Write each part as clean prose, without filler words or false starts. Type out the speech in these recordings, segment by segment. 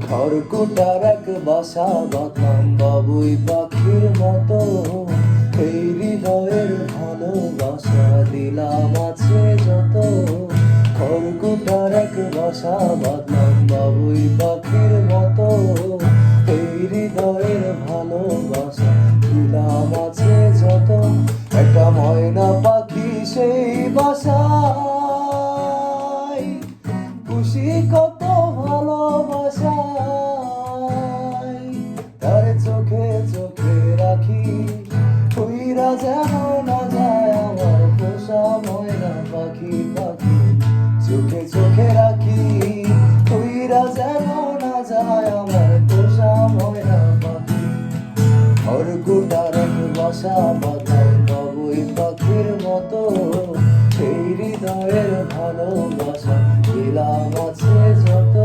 খড়কুটার এক বাসা বাঁধলাম বাবুই পাখির মতো, এই হৃদয়ের ভালোবাসা দিলাম আছে যত। খড়কুটার এক বাসা বাঁধলাম বাবুই পাখির মতো, এই হৃদয়ের ভালোবাসা দিলাম আছে যত। একটা ময়না পাখি সেই বাসায়, খুশি কত ভালোবাসায়, তার চোখে চোখে রাখি, উইরা যেন না যায় আমার পোষা ময়না পাখি। পাখি চোখে চোখে রাখি, উইরা যেন না যায় আমার পোষা ময়না পাখি। খড়কুটার এক বাসা বাঁধলাম বাবুই পাখির মতো, সেই হৃদয়ের ভালোবাসা দিলাম আছে যত।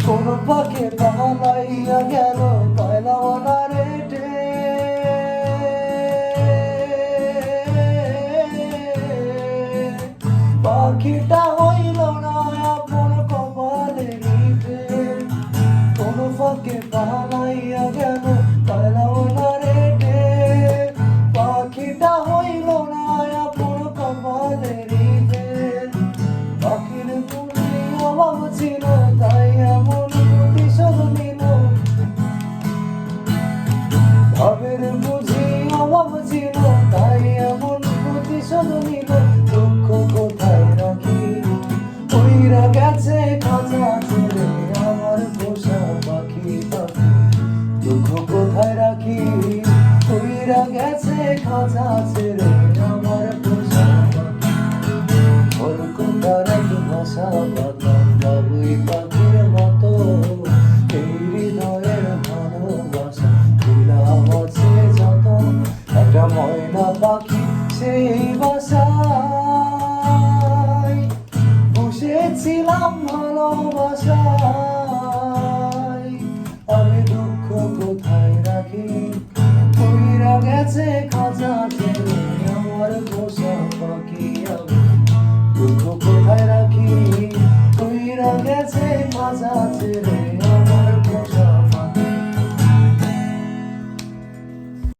কোন পাখি পালাইয়া গেল পাইলাম না রে পাখিটা হইল না আপন কপালের নিভে। কোন ফাঁকে পালাইয়া গেল পাইলাম না রে পাখিটা হইল না আপন কপালের নিভে। পাখির বুঝি অভাব ছিল তাই এমন প্রতিশোধ নিল, ভাবের বুঝি অভাব ছিল তাই এমন প্রতিশোধ নিল। দুঃখ কোথায় রাখি, উইরা গেছে খাঁচা ছেড়ে আমার পোষা পাখি। পাখি দুঃখ কোথায় রাখি, উইরা গেছে খাঁচা ছেড়ে আমার পোষা পাখি। খড়কুটার এক বাসা বাঁধলাম বাবুই পাখির মতো, এই হৃদয়ের ভালোবাসা দিলাম আছে যত। একটা ময়না পাখি সেই বাসায়, বসেছিলাম ভালোবাসা।